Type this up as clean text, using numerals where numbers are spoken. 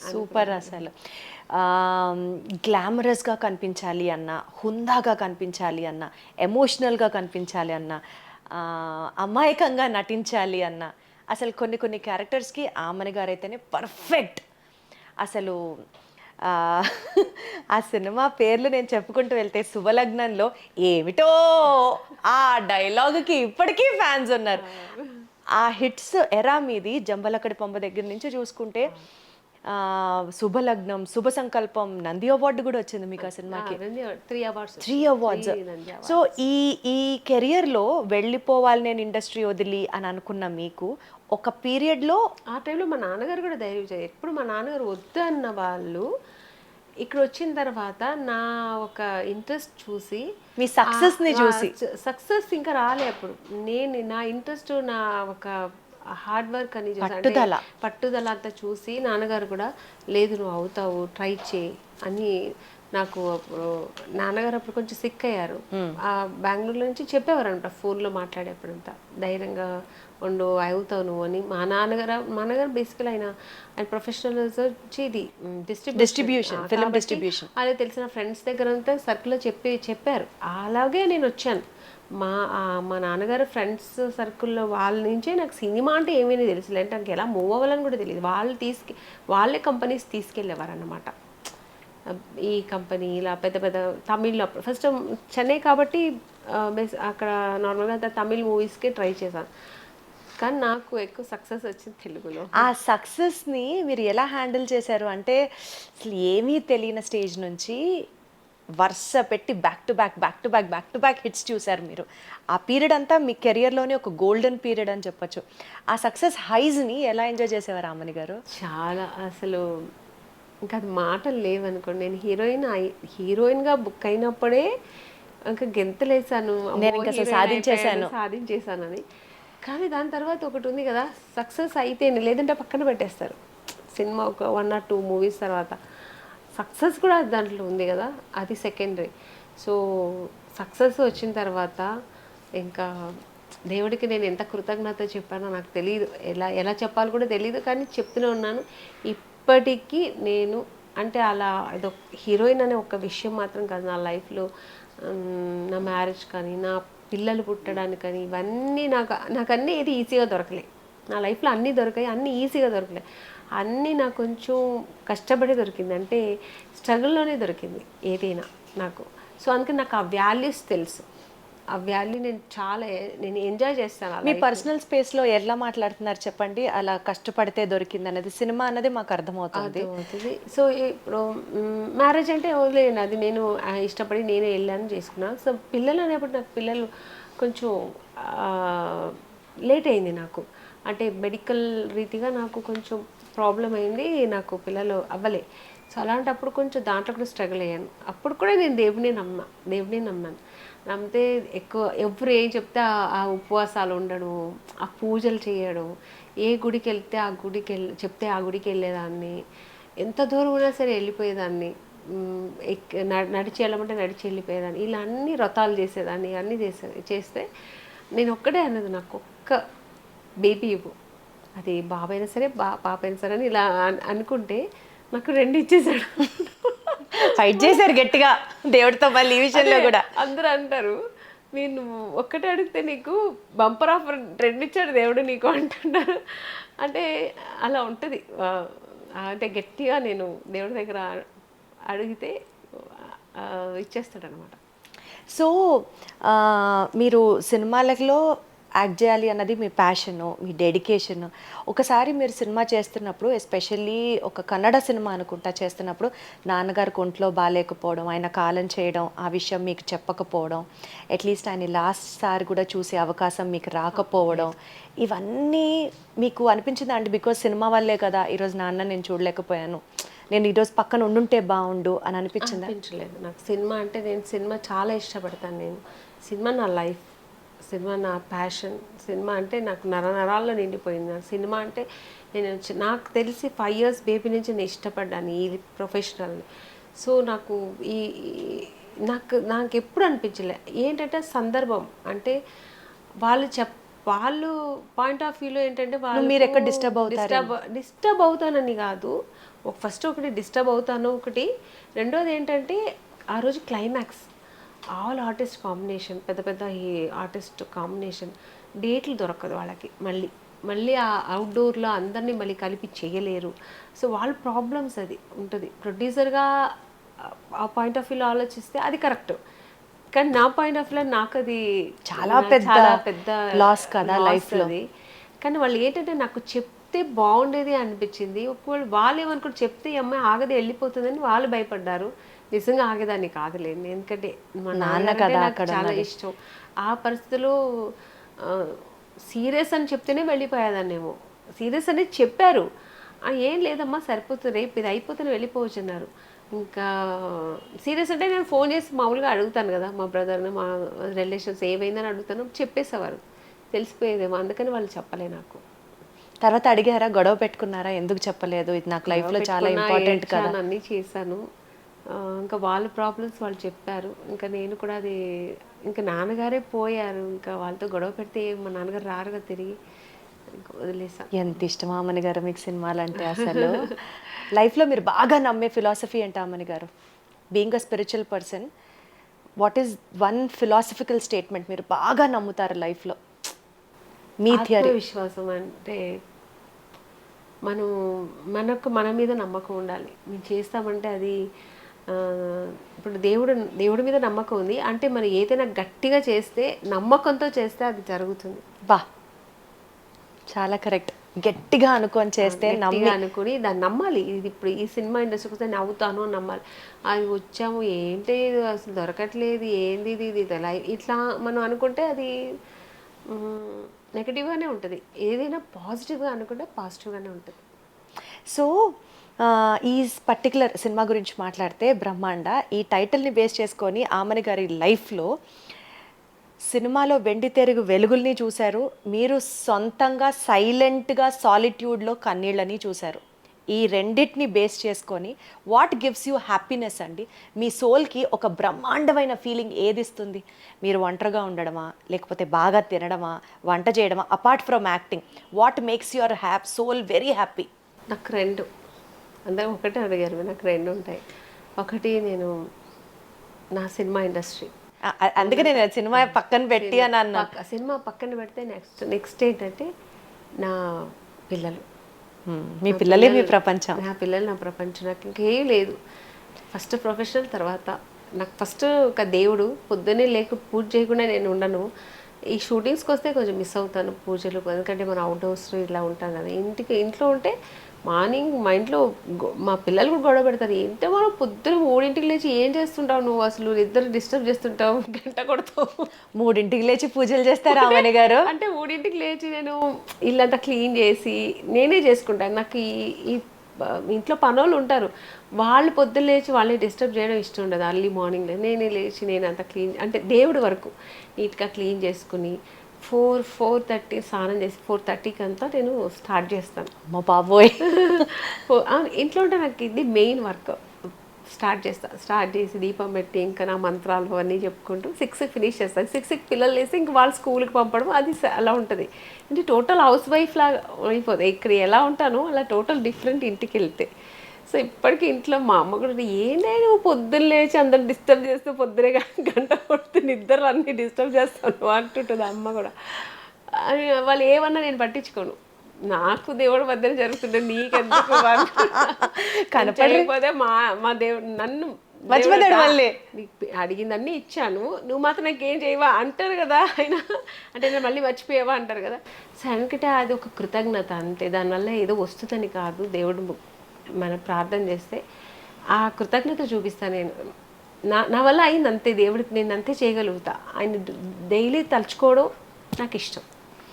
Super అసలు. గ్లామరస్‌గా కనిపించాలి అన్నా, హుందాగా కనిపించాలి అన్నా, ఎమోషనల్‌గా కనిపించాలి అన్నా, అమాయకంగా నటించాలి అన్నా, అసలు కొన్ని కొన్ని క్యారెక్టర్స్‌కి ఆమని గారైతేనే పర్ఫెక్ట్. అసలు ఆహ్, ఆ సినిమా పేర్లు నేను చెప్పుకుంటూ వెళ్తే 'శుభలగ్నంలో' ఏమిటో ఆ డైలాగ్‌కి ఇప్పటికీ ఫ్యాన్స్ ఉన్నారు. ఆ హిట్స్ ఎరా మీది 'జంబలకడి పంబ' దగ్గర నుంచి చూసుకుంటే 'శుభలగ్నం', 'శుభ సంకల్పం' నంది అవార్డు గూడా వచ్చింది మీకు ఆ సినిమాకి. 3 అవార్డ్స్ 3 వచ్చినాయి. 3 అవార్డ్స్. Nandi so, awards. ఈ ఈ కెరియర్‌లో వెళ్ళిపోవాలి నేను ఇండస్ట్రీ వదిలి అని అనుకున్న మీకు, ఒక పీరియడ్‌లో ఆ టైంలో మా నాన్నగారు కూడా ధైర్యం చేయారు. ఎప్పుడు మా నాన్నగారు వద్దు అన్న వాళ్ళు ఇక్కడ వచ్చిన తర్వాత నా ఒక ఇంట్రెస్ట్ చూసి మీ సక్సెస్‌ని చూసి సక్సెస్ ఇంకా రాలే అప్పుడు. నేను నా ఇంట్రెస్ట్ నా ఒక హార్డ్ వర్క్ అని చూసి అంటే పట్టుదల. పట్టుదల అంతా చూసి నాన్నగారు కూడా లేదు నువ్వు అవుతావు ట్రై చేయి అని నాకు అప్పుడు నాన్నగారు అప్పుడు కొంచెం సిక్ అయ్యారు. ఆ బెంగళూరు నుంచి చెప్పేవారు అనమాట ఫోన్లో మాట్లాడేప్పుడంతా ధైర్యంగా ఉండు అవుతావు నువ్వు అని. మా నాన్నగారు బేసికల్ ఆయన ప్రొఫెషనల్ వచ్చి ఇది డిస్ట్రిబ్యూషన్, ఫిల్మ్ కాబట్టి డిస్ట్రిబ్యూషన్. అదే తెలిసిన ఫ్రెండ్స్ దగ్గర అంతా సర్కిల్లో చెప్పారు. అలాగే నేను వచ్చాను. మా మా నాన్నగారు ఫ్రెండ్స్ సర్కిల్లో వాళ్ళ నుంచే నాకు సినిమా అంటే ఏమీ తెలుసులే అంటే నాకు ఎలా మూవ్ అవ్వాలని కూడా తెలియదు. వాళ్ళే కంపెనీస్ తీసుకెళ్ళేవారు అన్నమాట. ఈ కంపెనీ ఇలా పెద్ద పెద్ద తమిళ్లో ఫస్ట్ చెన్నై కాబట్టి అక్కడ నార్మల్గా తమిళ్ మూవీస్కి ట్రై చేశాను. కానీ నాకు ఎక్కువ సక్సెస్ వచ్చింది తెలుగులో. ఆ సక్సెస్‌ని మీరు ఎలా హ్యాండిల్ చేశారు? అంటే అసలు ఏమీ తెలియని స్టేజ్ నుంచి వరుస పెట్టి back to back, back to back, back to back hits చూసారు మీరు. ఆ పీరియడ్ అంతా మీ కెరియర్‌లోనే ఒక గోల్డెన్ పీరియడ్ అని చెప్పొచ్చు. ఆ సక్సెస్ హైస్‌ని ఎలా ఎంజాయ్ చేసేవారు ఆమని గారు? చాలా అసలు ఇంకా అది మాటలు లేవనుకోండి. నేను హీరోయిన్గా బుక్ అయినప్పుడే ఇంకా గెంతులేసాను. నేను అమ్మో ఇంక అసలు హీరోయిన్ అయిపోయాను సాధించేసాను. సాధించేసానని. కానీ దాని తర్వాత ఒకటి ఉంది కదా సక్సెస్ అయితేనే లేదంటే పక్కన పెట్టేస్తారు. సినిమా ఒక 1 ఆర్ 2 మూవీస్ తర్వాత సక్సెస్ కూడా దాంట్లో ఉంది కదా అది సెకండరీ. సో సక్సెస్ వచ్చిన తర్వాత ఇంకా దేవుడికి నేను ఎంత కృతజ్ఞత చెప్పానో నాకు తెలియదు. ఎలా ఎలా చెప్పాలో కూడా తెలియదు కానీ చెప్తూనే ఉన్నాను. ఇప్పటికీ నేను అంటే అలా అదొక హీరోయిన్ అనే ఒక విషయం మాత్రం కాదు నా లైఫ్లో. నా మ్యారేజ్ కానీ నా పిల్లలు పుట్టడానికి కానీ ఇవన్నీ నాకు అన్నీ ఏది ఈజీగా దొరకలే. నా లైఫ్లో అన్నీ దొరికాయి, అన్నీ ఈజీగా దొరకలే. అన్నీ నాకు కొంచెం కష్టపడి దొరికింది. అంటే స్ట్రగుల్లోనే దొరికింది ఏదైనా నాకు. సో అందుకని నాకు ఆ వాల్యూస్ తెలుసు. ఆ వాల్యూ నేను ఎంజాయ్ చేస్తాను ఆ మీ లైఫ్ని. పర్సనల్ స్పేస్‌లో ఎలా మాట్లాడుతున్నారు చెప్పండి? అలా కష్టపడితే దొరికిందనేది. సినిమా అన్నది మాకు అర్థమవుతుంది. అర్థమవుతుంది. సో ఇప్పుడు మ్యారేజ్ అంటే వదిలేయండి. అది నేను ఇష్టపడి నేనే వెళ్ళాను చేసుకున్నాను. సో పిల్లలు అనేప్పుడు నాకు పిల్లలు కొంచెం లేట్ అయింది నాకు. అంటే మెడికల్ రీతిగా నాకు కొంచెం ప్రాబ్లం అయింది. నాకు పిల్లలు అవ్వలే. సో అలాంటప్పుడు కొంచెం దాంట్లో కూడా స్ట్రగుల్ అయ్యాను. అప్పుడు కూడా నేను దేవుడిని నమ్మాను. నమ్మితే ఎక్కువ ఎవరు ఏం చెప్తే ఆ ఉపవాసాలు ఉండడం, ఆ పూజలు చేయడం, ఏ గుడికి వెళ్తే చెప్తే ఆ గుడికి వెళ్ళేదాన్ని. ఎంత దూరం ఉన్నా సరే వెళ్ళిపోయేదాన్ని. నడిచి వెళ్ళమంటే నడిచి వెళ్ళిపోయేదాన్ని. ఇలా అన్ని వ్రతాలు చేసేదాన్ని. అన్నీ చేస్తే నేను ఒక్కడే అన్నది నాకు ఒక్క బేబీ ఇవ్వు. అది బాబైనా సరే పాప అయినా సరే అని ఇలా అనుకుంటే నాకు 2 ఇచ్చేసాడు. ఫైట్ చేశారు గట్టిగా దేవుడితో మళ్ళీ ఈ విషయంలో అదే కూడా. అందరూ అంటారు నేను ఒక్కటే అడిగితే నీకు బంపర్ ఆఫర్ 2 ఇచ్చాడు దేవుడు నీకు అంటున్నారు. అంటే అలా ఉంటుంది. అంటే గట్టిగా నేను దేవుడి దగ్గర అడిగితే ఇచ్చేస్తాడు అనమాట. సో, మీరు సినిమాలలో యాక్ట్ చేయాలి అన్నది మీ ప్యాషను, మీ డెడికేషను. ఒకసారి మీరు సినిమా చేస్తున్నప్పుడు ఎస్పెషల్లీ ఒక కన్నడ సినిమా అనుకుంటా చేస్తున్నప్పుడు నాన్నగారికి ఒంట్లో బాలేకపోవడం, ఆయన కాలం చేయడం, ఆ విషయం మీకు చెప్పకపోవడం, అట్లీస్ట్ ఆయన లాస్ట్ సారి కూడా చూసే అవకాశం మీకు రాకపోవడం, ఇవన్నీ మీకు అనిపించిందా అండి? బికాజ్ సినిమా వల్లే కదా ఈరోజు నాన్న నేను చూడలేకపోయాను, నేను ఈరోజు పక్కన ఉండుంటే బాగుండు అని అనిపించిందా? అనిపించలేదు నాకు. సినిమా అంటే నేను సినిమా చాలా ఇష్టపడతాను. నేను సినిమా నా లైఫ్, సినిమా నా ప్యాషన్. సినిమా అంటే నాకు నరాల్లో నిండిపోయింది. నాకు సినిమా అంటే నాకు తెలిసి 5 ఇయర్స్ బేబీ నుంచి నేను ఇష్టపడ్డాను ఈ ప్రొఫెషనల్ని. సో నాకు ఈ నాకు ఎప్పుడు అనిపించలే ఏంటంటే సందర్భం అంటే వాళ్ళు వాళ్ళు పాయింట్ ఆఫ్ వ్యూలో ఏంటంటే మీరు ఎక్కడ disturb అవుతారేమో. డిస్టర్బ్ అవుతానని కాదు, ఫస్ట్ ఒకటి డిస్టర్బ్ అవుతాను ఒకటి, రెండోది ఏంటంటే ఆ రోజు క్లైమాక్స్ ఆల్ ఆర్టిస్ట్ కాంబినేషన్, పెద్ద పెద్ద ఈ ఆర్టిస్ట్ కాంబినేషన్, డేట్లు దొరకదు వాళ్ళకి, మళ్ళీ మళ్ళీ ఆ అవుట్డోర్లో అందరినీ మళ్ళీ కలిపి చేయలేరు. సో వాళ్ళ ప్రాబ్లమ్స్ అది ఉంటుంది. ప్రొడ్యూసర్గా ఆ పాయింట్ ఆఫ్ వ్యూలో ఆలోచిస్తే అది కరెక్ట్, కానీ నా పాయింట్ ఆఫ్ వ్యూలో నాకు అది చాలా పెద్ద లాస్ కదా life లో అది. కానీ వాళ్ళు ఏంటంటే నాకు చెప్తే బాగుండేది అనిపించింది. ఒకవేళ వాళ్ళు ఏమనుకుంటే చెప్తే ఈ అమ్మాయి ఆగది వెళ్ళిపోతుందని వాళ్ళు భయపడ్డారు. నిజంగా ఆగేదాన్ని కాదులేండి, ఎందుకంటే మా నాన్న కదా నాకు అక్కడ చాలా ఇష్టం. ఆ పరిస్థితిలో సీరియస్ అని చెప్తేనే వెళ్ళిపోయేదాన్నేమో. సీరియస్ అనేది చెప్పారు, ఏం లేదమ్మా సరిపోతుంది, రేపు ఇది అయిపోతేనే వెళ్ళిపోవచ్చు అన్నారు. ఇంకా సీరియస్ అంటే నేను ఫోన్ చేసి మామూలుగా అడుగుతాను కదా, మా బ్రదర్ని, మా రిలేషన్స్ ఏమైందని అడుగుతాను, చెప్పేసేవారు, తెలిసిపోయేదేమో, అందుకని వాళ్ళు చెప్పలే నాకు. తర్వాత అడిగారా, గొడవ పెట్టుకున్నారా, ఎందుకు చెప్పలేదు, ఇది నాకు లైఫ్లో చాలా ఇంపార్టెంట్ కదా? అన్నీ చేశాను. ఇంకా వాళ్ళ ప్రాబ్లమ్స్ వాళ్ళు చెప్పారు, ఇంకా నేను కూడా అది, ఇంకా నాన్నగారే పోయారు, ఇంకా వాళ్ళతో గొడవ పెడితే మా నాన్నగారు రారు కదా తిరిగి, ఇంకా వదిలేసాను. ఎంత ఇష్టమా అమ్మని గారు మీకు సినిమాలు అంటే అసలు? లైఫ్లో మీరు బాగా నమ్మే ఫిలాసఫీ ఏంటి అమ్మని గారు? Being a spiritual person, what is one philosophical statement మీరు బాగా నమ్ముతారు లైఫ్లో, మీ థియరీ? విశ్వాసం అంటే మనకు మన మీద నమ్మకం ఉండాలి. మేము చేస్తామంటే అది ఇప్పుడు దేవుడి మీద నమ్మకం ఉంది అంటే మనం ఏదైనా గట్టిగా చేస్తే, నమ్మకంతో చేస్తే అది జరుగుతుంది. బా, చాలా కరెక్ట్. గట్టిగా అనుకొని చేస్తే, గట్టిగా అనుకుని దాన్ని నమ్మాలి. ఇది ఇప్పుడు ఈ సినిమా ఇండస్ట్రీకి వస్తే నవ్వుతాను అని నమ్మాలి. అది వచ్చాము ఏంటి అసలు దొరకట్లేదు, ఏంది ఇది ఇది ఇట్లా మనం అనుకుంటే అది నెగిటివ్గానే ఉంటుంది. ఏదైనా పాజిటివ్గా అనుకుంటే పాజిటివ్గానే ఉంటుంది. సో ఈ పర్టికులర్ సినిమా గురించి మాట్లాడితే బ్రహ్మాండ, ఈ టైటిల్ని బేస్ చేసుకొని ఆమని గారి లైఫ్లో సినిమాలో వెండి తెరుగు వెలుగుల్ని చూశారు, మీరు సొంతంగా సైలెంట్గా సాలిట్యూడ్లో కన్నీళ్ళని చూశారు. ఈ రెండింటిని బేస్ చేసుకొని వాట్ గివ్స్ యూ హ్యాపీనెస్ అండి? మీ సోల్కి ఒక బ్రహ్మాండమైన ఫీలింగ్ ఏది ఇస్తుంది? మీరు ఒంటరిగా ఉండడమా, లేకపోతే బాగా తినడమా, వంట చేయడమా? Apart from acting, what makes your soul very happy? నాకు రెండు, అందరూ ఒకటే అడిగారు, నాకు రెండు ఉంటాయి. ఒకటి నేను నా సినిమా ఇండస్ట్రీ, అందుకే నేను సినిమా పక్కన పెట్టి అని అన్నా. సినిమా పక్కన పెడితే నెక్స్ట్ ఏంటంటే నా పిల్లలు. మీ పిల్లలే మీ ప్రపంచం. నా పిల్లలు నా ప్రపంచం, నాకు ఇంకేం లేదు. ఫస్ట్ ప్రొఫెషనల్, తర్వాత నాకు ఫస్ట్ ఒక దేవుడు. పొద్దున్నే లేక పూజ చేయకుండా నేను ఉండను. ఈ షూటింగ్స్కి వస్తే కొంచెం మిస్ అవుతాను పూజలు, ఎందుకంటే మనం అవుట్డోర్స్ ఇలా ఉంటాం కదా. ఇంట్లో ఉంటే మార్నింగ్ మా ఇంట్లో మా పిల్లలు కూడా గొడవ పెడతారు, ఏంటో మనం పొద్దున 3ంటికి లేచి ఏం చేస్తుంటావు నువ్వు, అసలు ఇద్దరు డిస్టర్బ్ చేస్తుంటావు, గంట కొడతావు. 3ంటికి లేచి పూజలు చేస్తారా అమ్మని గారు? అంటే 3ంటికి లేచి నేను ఇల్లంతా క్లీన్ చేసి నేనే చేసుకుంటాను. నాకు ఈ ఇంట్లో పనులు ఉంటారు, వాళ్ళు పొద్దున్న లేచి వాళ్ళని డిస్టర్బ్ చేయడం ఇష్టం ఉండదు. అర్లీ మార్నింగ్లో నేనే లేచి నేను అంతా క్లీన్, అంటే దేవుడి వరకు నీట్గా క్లీన్ చేసుకుని 4:30 స్నానం చేసి 4:30కి అంతా నేను స్టార్ట్ చేస్తాను. మా బాబోయ్, ఇంట్లో ఉంటే నాకు ఇది మెయిన్ వర్క్. స్టార్ట్ చేసి దీపం పెట్టి ఇంకా నా మంత్రాలు అవన్నీ చెప్పుకుంటూ 6కి ఫినిష్ చేస్తాను. 6కి పిల్లలు వేసి ఇంక వాళ్ళు స్కూల్కి పంపడం, అది అలా ఉంటుంది. అంటే టోటల్ హౌస్ వైఫ్ లాగా అయిపోతుంది. ఇక్కడ ఎలా ఉంటానో అలా టోటల్ డిఫరెంట్ ఇంటికి వెళ్తే. సో ఇప్పటికీ ఇంట్లో మా అమ్మ కూడా ఏంటంటే నువ్వు పొద్దున్న లేచి అందరు డిస్టర్బ్ చేస్తూ పొద్దునే గంట కొడుతూ నిద్రలు అన్నీ డిస్టర్బ్ చేస్తాను అంటుంటుంది అమ్మ కూడా. వాళ్ళు ఏమన్నా నేను పట్టించుకోను, నాకు దేవుడి మధ్యన జరుగుతుంటే నీకెందుకు కనపడకపోతే మా దేవుడు నన్ను అడిగిందన్నీ ఇచ్చాను, నువ్వు మాత్రం నాకేం చేయవా అంటారు కదా ఆయన. అంటే నేను మళ్ళీ మర్చిపోయావా అంటారు కదా. సో అనుకుంటే అది ఒక కృతజ్ఞత అంతే, దానివల్ల ఏదో వస్తుందని కాదు. దేవుడు మనం ప్రార్థన చేస్తే ఆ కృతజ్ఞత చూపిస్తాను నేను. నా వల్ల అయింది అంతే, దేవుడికి నేను అంతే చేయగలుగుతా. ఆయన డైలీ తలుచుకోవడం నాకు ఇష్టం.